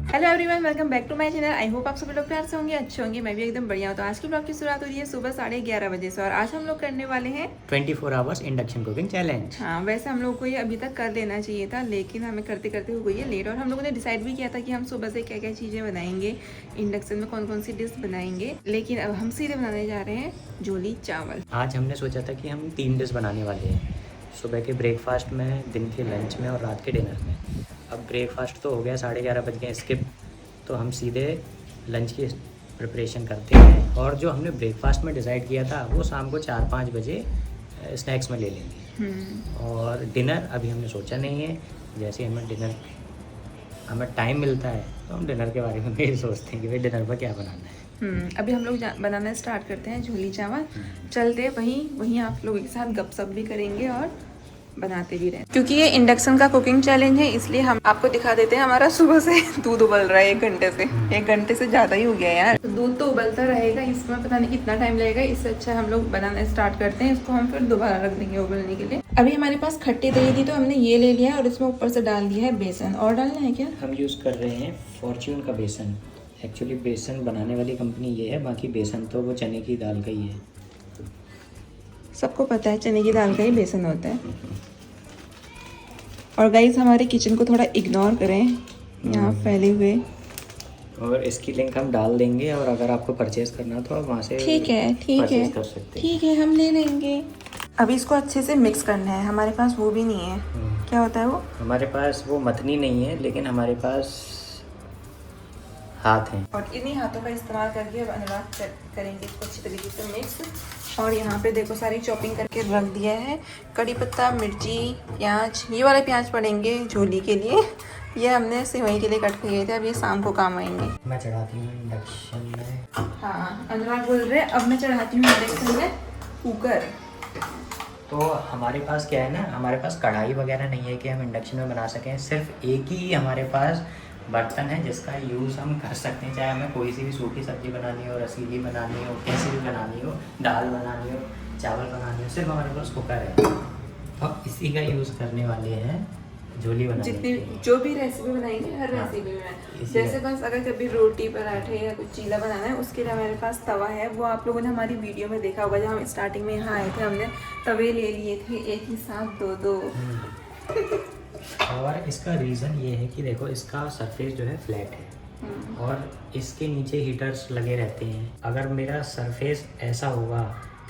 Hello everyone, welcome back to my channel. I hope आप सभी लोग प्यार से होंगे, अच्छे होंगे। मैं भी एकदम बढ़िया हूँ। तो आज की ब्लॉग की शुरुआत हो रही है सुबह 11:30 बजे से और आज हम लोग करने वाले हैं 24 आवर्स इंडक्शन कुकिंग चैलेंज। हाँ, वैसे हम लोग को ये अभी तक कर लेना चाहिए था, लेकिन हमें करते करते हो गई है लेट। और हम लोगों ने डिसाइड भी किया था कि हम सुबह से क्या क्या चीज़ें बनाएंगे, इंडक्शन में कौन कौन सी डिश बनाएंगे। लेकिन अब हम सीधे बनाने जा रहे हैं झोली चावल। आज हमने सोचा था कि हम 3 डिश बनाने वाले हैं, सुबह के ब्रेकफास्ट में, दिन के लंच में और रात के डिनर में। अब ब्रेकफास्ट तो हो गया, 11:30 बज गए स्किप, तो हम सीधे लंच की प्रिपरेशन करते हैं। और जो हमने ब्रेकफास्ट में डिसाइड किया था वो शाम को 4-5 बजे स्नैक्स में ले लेंगे। और डिनर अभी हमने सोचा नहीं है, जैसे हमें टाइम मिलता है तो हम डिनर के बारे में भी सोचते हैं कि भाई डिनर पर क्या बनाना है। अभी हम लोग बनाना स्टार्ट करते हैं झोली चावल। चलते वहीं आप लोगों के साथ गपशप भी करेंगे और बनाते भी रहे। क्योंकि ये इंडक्शन का कुकिंग चैलेंज है, इसलिए हम आपको दिखा देते हैं। हमारा सुबह से दूध उबल रहा है 1 घंटे से ज़्यादा ही हो गया यार। तो दूध तो उबलता रहेगा, इसमें पता नहीं कितना टाइम लगेगा। इससे अच्छा हम लोग बनाना स्टार्ट करते हैं। इसको हम फिर दोबारा रख देंगे उबलने के लिए। अभी हमारे पास खट्टी दही थी तो हमने ये ले लिया है और इसमें ऊपर से डाल दिया है बेसन। और डालना है क्या? हम यूज़ कर रहे हैं फॉर्च्यून का बेसन। एक्चुअली बेसन बनाने वाली कंपनी ये है, बाकी बेसन तो वो चने की दाल का ही है। सबको पता है चने की दाल का ही बेसन होता है। और गाइस हमारे किचन को थोड़ा इग्नोर करें, यहाँ फैले हुए। और इसकी लिंक हम डाल देंगे, और अगर आपको परचेज करना हो तो आप वहाँ से ठीक है कर सकते हैं। ठीक है, हम ले लेंगे। अभी इसको अच्छे से मिक्स करना है। हमारे पास वो भी नहीं है, क्या होता है वो? हमारे पास वो मथनी नहीं है, लेकिन हमारे पास हाथ हैं। और इन्हीं हाथों का इस्तेमाल करके अब अनुराग करेंगे इसको अच्छी तरीके से मिक्स। और यहाँ पे देखो सारी चॉपिंग करके रख दिया है। कड़ी पत्ता, मिर्ची, प्याज, ये वाले प्याज पड़ेंगे झोली के लिए। ये हमने सेवई के लिए कट किए थे, अब ये शाम को काम आएंगे। मैं चढ़ाती हूँ इंडक्शन में। हाँ, अनुराग बोल रहे अब मैं चढ़ाती हूँ इंडक्शन में कुकर। तो हमारे पास क्या है ना, हमारे पास कढ़ाई वगैरह नहीं है कि हम इंडक्शन में बना सकें। सिर्फ एक ही हमारे पास बर्तन है जिसका यूज़ हम कर सकते हैं, चाहे हमें कोई सी भी सूखी सब्जी बनानी हो, रसीली बनानी हो, कैसी भी बनानी हो, दाल बनानी हो, चावल बनानी हो, सिर्फ हमारे पास कुकर है। अब इसी का यूज़ करने वाले हैं झोली बनाने जितनी जो भी रेसिपी बनाएंगे, हर रेसिपी में जैसे बस अगर कभी रोटी, पराठे या कुछ चीला बनाना है, उसके लिए हमारे पास तवा है। वो आप लोगों ने हमारी वीडियो में देखा होगा, जब हम स्टार्टिंग में यहाँ आए थे हमने तवे ले लिए थे एक ही साथ दो। और इसका रीज़न ये है कि देखो, इसका सरफेस जो है फ्लैट है और इसके नीचे हीटर्स लगे रहते हैं। अगर मेरा सरफेस ऐसा होगा,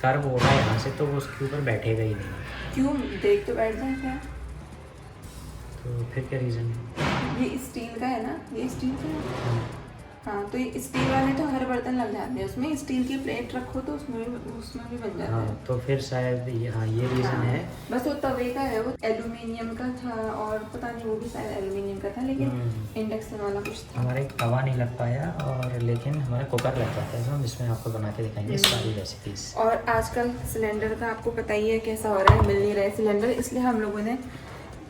कर्व होगा यहाँ से, तो वो उसके ऊपर बैठेगा ही नहीं। क्यों? देख तो बैठ जाए क्या? तो फिर क्या रीज़न है? ये स्टील का है ना, ये स्टील का है। हाँ, तो ये स्टील वाले तो हर बर्तन लग जाते हैं उसमें। स्टील की प्लेट रखो तो उसमें भी बन जाता है। हाँ, तो फिर शायद ये रीज़न है। बस वो तवे का है, वो एल्यूमिनियम का था और पता नहीं वो भी शायद एल्यूमिनियम का था, लेकिन इंडक्शन वाला कुछ था। हमारा एक तवा नहीं लग पाया, और लेकिन हमारा कुकर लग जाता है, तो हम इसमें आपको बना के दिखाएंगे सारी रेसिपीज़। और आजकल सिलेंडर का आपको पता ही है कैसा हो रहा है, मिल नहीं रहा है सिलेंडर, इसलिए हम लोगों ने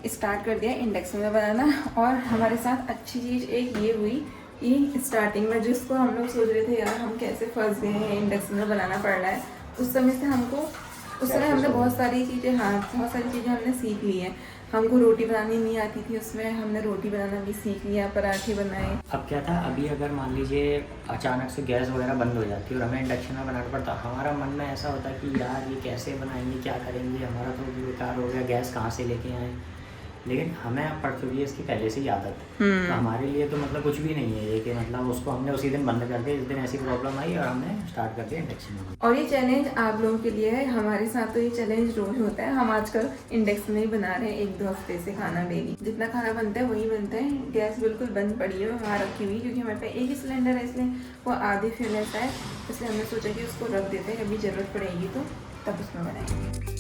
स्टार्ट कर दिया इंडक्शन में बनाना। और हमारे साथ अच्छी चीज़ एक ये हुई, ये स्टार्टिंग में जिसको हम लोग सोच रहे थे यार हम कैसे फंस गए हैं, इंडक्शन में बनाना पड़ रहा है, उस समय हमने बहुत सारी चीज़ें हमने सीख ली हैं। हमको रोटी बनानी नहीं आती थी, उसमें हमने रोटी बनाना भी सीख लिया, पराठे बनाए। अब क्या था, अभी अगर मान लीजिए अचानक से गैस वगैरह बंद हो जाती है और हमें इंडक्शन में बनाना पड़ता, हमारा मन में ऐसा होता है कि यार ये कैसे बनाएंगे, क्या करेंगे, हमारा तो बेकार हो गया, गैस कहाँ से लेके आए। लेकिन हमें अब पड़ चुकी है इसकी पहले से ही आदत। तो हमारे लिए तो मतलब कुछ भी नहीं है ये, कि मतलब उसको हमने उसी दिन बंद कर दिया जिस दिन ऐसी प्रॉब्लम आई, और हमने स्टार्ट कर दिया इंडक्शन में। और ये चैलेंज आप लोगों के लिए है, हमारे साथ तो ये चैलेंज रोज होता है। हम आजकल इंडक्शन में ही बना रहे हैं 1-2 हफ्ते से खाना डेली। जितना खाना बनता है वही बनता है। गैस बिल्कुल बंद पड़ी है वहाँ रखी हुई, क्योंकि हमारे पास एक ही सिलेंडर है, इसलिए वो आधी फ्यूल रहता है। इसलिए हमने सोचा कि उसको रख देते हैं, कभी ज़रूरत पड़ेगी तो तब उसमें बनाएंगे।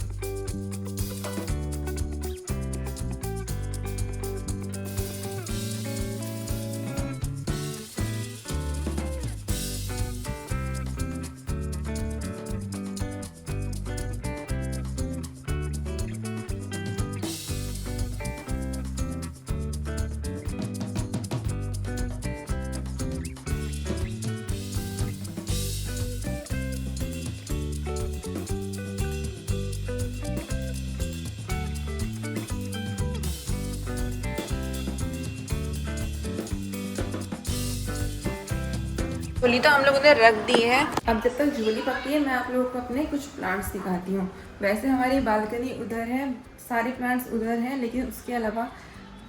झोली तो हम लोगों ने रख दी है। अब जब तक झोली पकती है मैं आप लोगों को अपने कुछ प्लांट्स दिखाती हूँ। वैसे हमारी बालकनी उधर है, सारे प्लांट्स उधर हैं, लेकिन उसके अलावा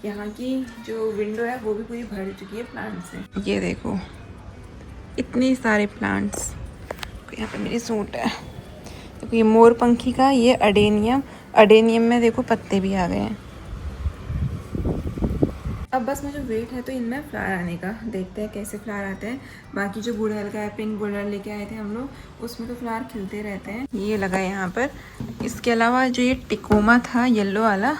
यहाँ की जो विंडो है वो भी पूरी भर चुकी है प्लांट से। ये देखो इतने सारे प्लांट्स। यहाँ पे मेरी सूट है, देखो ये मोरपंखी का, ये अडेनियम में देखो पत्ते भी आ गए हैं। अब बस मुझे वेट है तो इनमें फ्लावर आने का, देखते हैं कैसे फ्लावर आते हैं। बाकी जो गुड़हल का है, पिंक गुड़हल लेके आए थे हम लोग, उसमें तो फ्लावर खिलते रहते हैं। ये लगा है यहाँ पर। इसके अलावा जो ये टिकोमा था येलो वाला,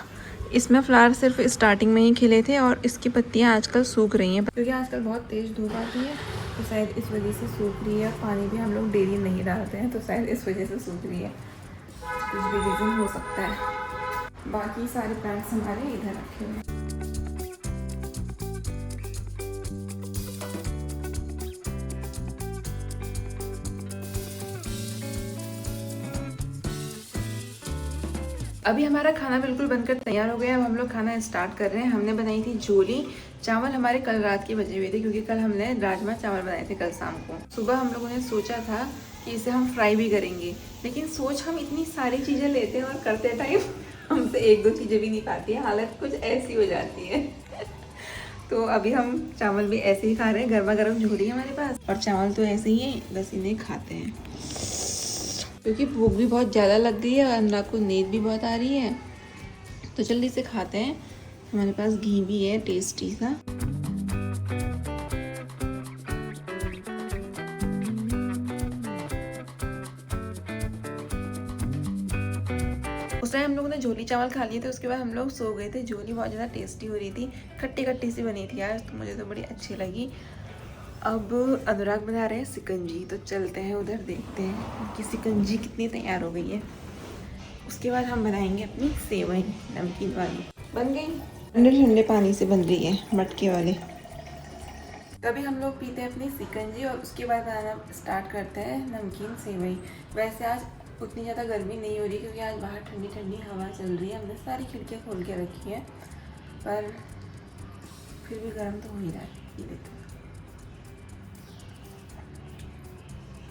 इसमें फ्लावर सिर्फ स्टार्टिंग में ही खिले थे और इसकी पत्तियाँ आजकल सूख रही हैं क्योंकि आजकल बहुत तेज़ धूप आती है, तो शायद इस वजह से सूख रही है। पानी भी हम लोग डेली नहीं डालते हैं, तो शायद इस वजह से सूख रही है, कुछ भी रीज़न हो सकता है। बाकी सारे प्लांट्स हमारे इधर रखे हुए हैं। अभी हमारा खाना बिल्कुल बनकर तैयार हो गया। अब हम लोग खाना स्टार्ट कर रहे हैं। हमने बनाई थी झोली। चावल हमारे कल रात के बचे हुए थे क्योंकि कल हमने राजमा चावल बनाए थे कल शाम को। सुबह हम लोगों ने सोचा था कि इसे हम फ्राई भी करेंगे, लेकिन सोच हम इतनी सारी चीज़ें लेते हैं और करते टाइम हमसे एक दो चीज़ें भी नहीं पाती है, हालत कुछ ऐसी हो जाती है। तो अभी हम चावल भी ऐसे ही खा रहे हैं, गर्मा गर्म झोली है हमारे पास और चावल तो ऐसे ही है, बस इन्हें खाते हैं क्योंकि भूख भी बहुत ज़्यादा लग गई है और अनुराग को नींद भी बहुत आ रही है, तो जल्दी से खाते हैं। हमारे पास घी भी है टेस्टी सा। उस टाइम हम लोगों ने झोली चावल खा लिए थे, उसके बाद हम लोग सो गए थे। झोली बहुत ज़्यादा टेस्टी हो रही थी, खट्टी खट्टी सी बनी थी यार, तो मुझे तो बड़ी अच्छी लगी। अब अनुराग बना रहे हैं सिकंजी, तो चलते हैं उधर देखते हैं कि सिकंजी कितनी तैयार हो गई है। उसके बाद हम बनाएंगे अपनी सेवई नमकीन वाली। बन गई, ठंडे ठंडे पानी से बन रही है मटके वाले। तभी हम लोग पीते हैं अपनी सिकंजी और उसके बाद बनाना स्टार्ट करते हैं नमकीन सेवई। वैसे आज उतनी ज़्यादा गर्मी नहीं हो रही क्योंकि आज बाहर ठंडी ठंडी हवा चल रही है। हमने सारी खिड़कियाँ खोल के रखी है, पर फिर भी गर्म तो हो ही रहा है। पी लेते हैं।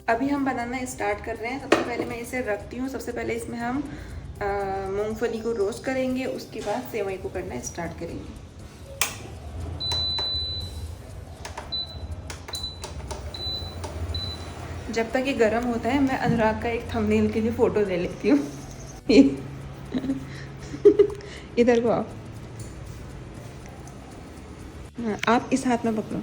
अभी हम बनाना स्टार्ट कर रहे हैं। सबसे पहले मैं इसे रखती हूँ। सबसे पहले इसमें हम मूंगफली को रोस्ट करेंगे, उसके बाद सेवई को करना स्टार्ट करेंगे। जब तक ये गर्म होता है मैं अनुराग का एक थंबनेल के लिए फ़ोटो ले लेती हूँ। इधर को आओ। हाँ, आप इस हाथ में पकड़ो।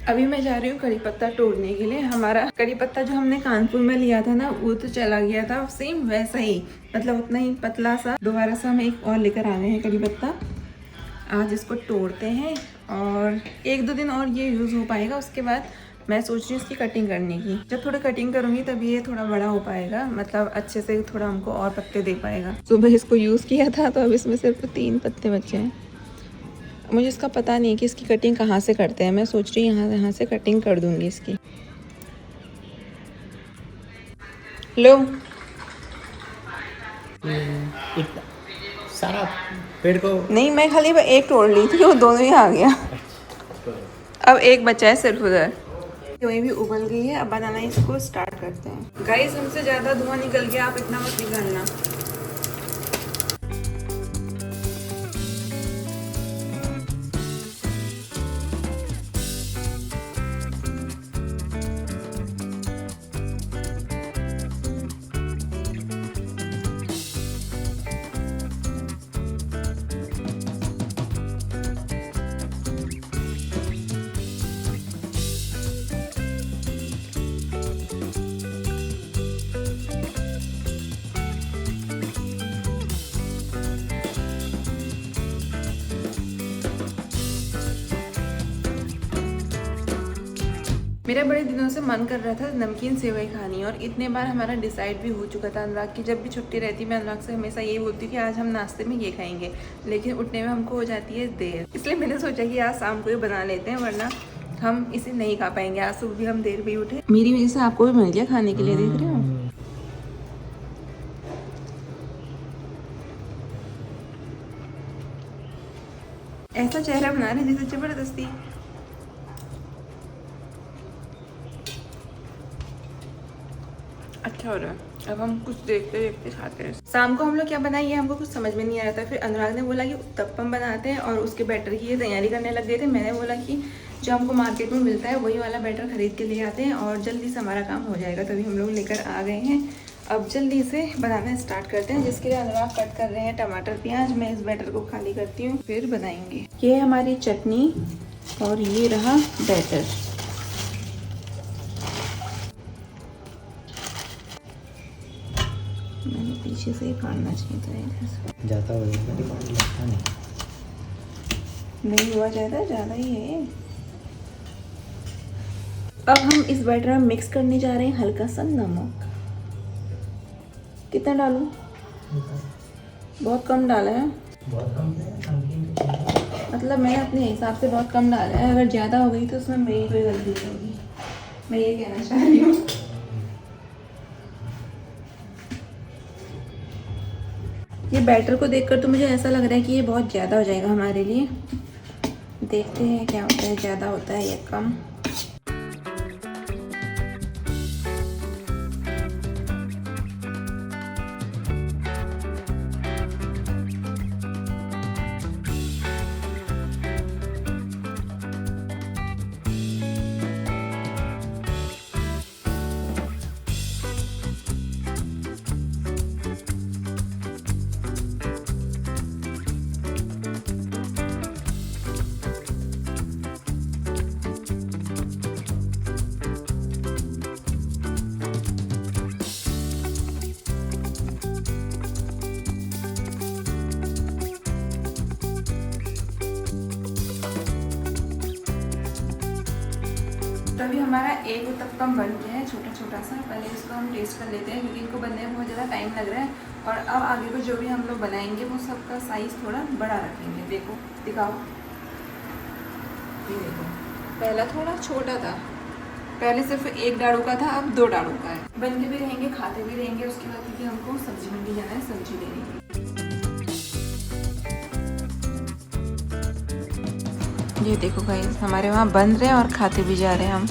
अभी मैं जा रही हूँ कड़ी पत्ता तोड़ने के लिए। हमारा कड़ी पत्ता जो हमने कानपुर में लिया था ना, वो तो चला गया था, सेम वैसा ही, मतलब उतना ही पतला सा। दोबारा से हम एक और लेकर आने हैं कड़ी पत्ता। आज इसको तोड़ते हैं और एक दो दिन और ये यूज़ हो पाएगा। उसके बाद मैं सोच रही हूँ इसकी कटिंग करने की। जब थोड़ा कटिंग करूँगी तभी ये थोड़ा बड़ा हो पाएगा, मतलब अच्छे से थोड़ा हमको और पत्ते दे पाएगा। सुबह इसको यूज़ किया था तो अब इसमें सिर्फ 3 पत्ते बचे हैं। मुझे इसका पता नहीं कि इसकी कटिंग कहाँ से करते हैं। मैं सोच रही हूँ यहाँ से कटिंग कर दूँगी इसकी। लो सारा पेड़ को नहीं, मैं खाली एक तोड़ ली थी, वो दोनों ही आ गया। अब एक बचा है सिर्फ उधर। वही भी उबल गई है। अब बनाना इसको स्टार्ट करते हैं। गाइस हमसे ज़्यादा धुआं निकल गया, आप इतना मत निकालना। मेरा बड़े दिनों से मन कर रहा था नमकीन सेवई खानी, और इतने बार हमारा डिसाइड भी हो चुका था। अनुराग की जब भी छुट्टी रहती मैं अनुराग से हमेशा यही बोलती हूँ कि आज हम नाश्ते में ये खाएंगे, लेकिन उठने में हमको हो जाती है देर। इसलिए मैंने सोचा कि आज शाम को ही बना लेते हैं, वरना हम इसे नहीं खा पाएंगे। आज सुबह भी हम देर भी उठे, मेरी वजह से आपको भी मिल गया खाने के लिए, देख रहे हो। ऐसा चेहरा बना रहे जैसे जबरदस्ती। अच्छा हो रहा है। अब हम कुछ देखते देखते खाते हैं। शाम को हम लोग क्या बनाएंगे हमको कुछ समझ में नहीं आ रहा था। फिर अनुराग ने बोला कि उत्तपम बनाते हैं, और उसके बैटर की ये तैयारी करने लग गए थे। मैंने बोला कि जो हमको मार्केट में मिलता है वही वाला बैटर खरीद के ले आते हैं और जल्दी से हमारा काम हो जाएगा। तभी हम लोग लेकर आ गए हैं। अब जल्दी से बनाना स्टार्ट करते हैं, जिसके लिए अनुराग कट कर रहे हैं टमाटर प्याज। मैं इस बैटर को खाली करती हूँ, फिर बनाएंगे। ये है हमारी चटनी और ये रहा बैटर। मैंने पीछे से ही काटना चाहिए था, इधर से जाता हो नहीं हुआ ज़्यादा, ज़्यादा ही है। अब हम इस बैटर में मिक्स करने जा रहे हैं हल्का सा नमक। कितना डालूं? बहुत कम डाला है, बहुत कम है। मतलब मैंने अपने हिसाब से बहुत कम डाला है। अगर ज़्यादा हो गई तो उसमें मेरी कोई गलती नहीं होगी, मैं ये कहना चाह रही हूँ। ये बैटर को देखकर तो मुझे ऐसा लग रहा है कि ये बहुत ज़्यादा हो जाएगा हमारे लिए। देखते हैं क्या होता है, ज़्यादा होता है या कम। तभी हमारा एक उत्तपम बन गया है, छोटा छोटा सा। पहले इसको हम टेस्ट कर लेते हैं, क्योंकि इनको बनने में बहुत ज़्यादा टाइम लग रहा है। और अब आगे को जो भी हम लोग बनाएंगे वो सबका साइज़ थोड़ा बड़ा रखेंगे। देखो, दिखाओ, ये देखो, पहला थोड़ा छोटा था, पहले सिर्फ एक डाड़ू का था, अब 2 डाड़ू का है। बनते भी रहेंगे, खाते भी रहेंगे। उसके बाद क्योंकि हमको सब्जी मंडी जाना है, सब्जी लेने। ये देखो गाइस, हमारे वहाँ बन रहे हैं और खाते भी जा रहे हैं हम।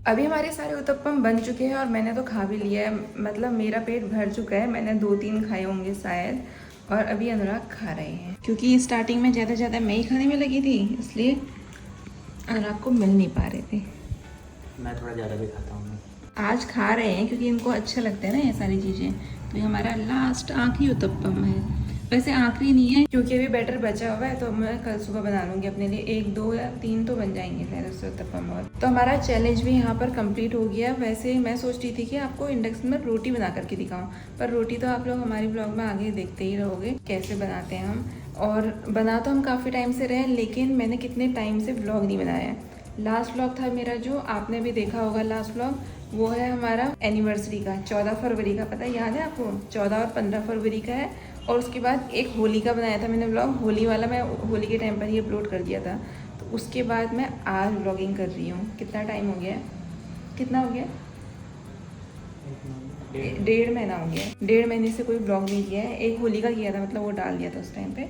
अभी हमारे सारे उत्तपम बन चुके हैं और मैंने तो खा भी लिया है। मतलब मेरा पेट भर चुका है, मैंने 2-3 खाए होंगे शायद। और अभी अनुराग खा रहे हैं, क्योंकि स्टार्टिंग में ज़्यादा मैं ही खाने में लगी थी, इसलिए अनुराग को मिल नहीं पा रहे थे। मैं थोड़ा ज़्यादा भी खाता हूँ। आज खा रहे हैं क्योंकि इनको अच्छा लगता है ना ये सारी चीज़ें। तो ये हमारा लास्ट आखिरी उत्तपम है। वैसे आखिरी नहीं है, क्योंकि अभी बैटर बचा हुआ है, तो मैं कल सुबह बना लूँगी अपने लिए। 1, 2 या 3 तो बन जाएंगे शायद उससे उत्तपम। और तो हमारा चैलेंज भी यहाँ पर कंप्लीट हो गया। वैसे मैं सोच रही थी कि आपको इंडक्शन में रोटी बना करके दिखाऊं, पर रोटी तो आप लोग हमारी ब्लॉग में आगे देखते ही रहोगे कैसे बनाते हैं हम। और बना तो हम काफ़ी टाइम से रहे, लेकिन मैंने कितने टाइम से ब्लॉग नहीं बनाया। लास्ट ब्लॉग था मेरा, जो आपने भी देखा होगा लास्ट ब्लॉग, वो है हमारा एनिवर्सरी का, 14 फरवरी का। पता है, याद है आपको? 14 और 15 फरवरी का है। और उसके बाद एक होली का बनाया था मैंने ब्लॉग, होली वाला मैं होली के टाइम पर ही अपलोड कर दिया था। तो उसके बाद मैं आज ब्लॉगिंग कर रही हूँ। कितना टाइम हो गया है? कितना हो गया? 1.5 महीना हो गया। 1.5 महीने से कोई ब्लॉग नहीं किया है। एक होली का किया था, मतलब वो डाल दिया था उस टाइम पे।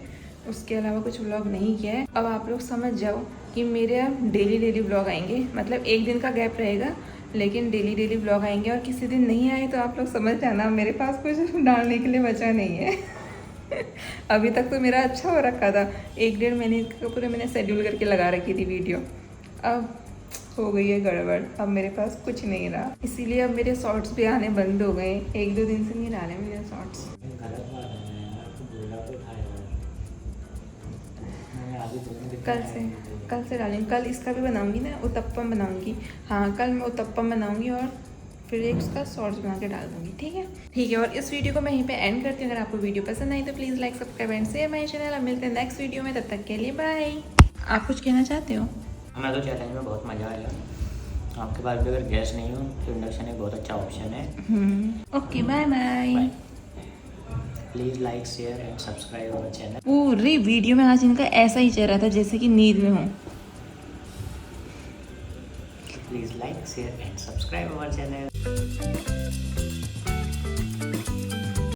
उसके अलावा कुछ ब्लॉग नहीं किया है। अब आप लोग समझ जाओ कि मेरे अब डेली ब्लॉग आएंगे। मतलब एक दिन का गैप रहेगा, लेकिन डेली ब्लॉग आएंगे। और किसी दिन नहीं आए तो आप लोग समझ जाना मेरे पास कुछ डालने के लिए बचा नहीं है। अभी तक तो मेरा अच्छा हो रखा था, 1-1.5 महीने का पूरे मैंने शेड्यूल करके लगा रखी थी वीडियो। अब हो गई है गड़बड़, अब मेरे पास कुछ नहीं रहा। इसीलिए अब मेरे शॉर्ट्स भी आने बंद हो गए। 1-2 दिन से नहीं डाले मेरे शॉर्ट्स। कल से डालेंगे। कल इसका भी बनाऊंगी ना, उत्तपम बनाऊंगी। हाँ, कल मैं उत्तपम बनाऊंगी और फिर एक उसका सॉस बना के डाल दूंगी। ठीक है। और इस वीडियो को मैं यहीं पे एंड करती हूँ। अगर आपको वीडियो पसंद आई तो please like, subscribe and share my channel. अब मिलते हैं नेक्स्ट वीडियो में, तब तक के लिए बाय। आप कुछ कहना चाहते हो? मैं तो चैलेंज में बहुत मज़ा आया। आपके पास भी अगर गैस नहीं हो तो इंडक्शन एक बहुत अच्छा ऑप्शन है। Okay, bye bye. Please like, share and subscribe our channel. पूरी वीडियो में आज इनका ऐसा ही चल रहा था जैसे कि नींद में हूँ। Please like, share and subscribe our channel.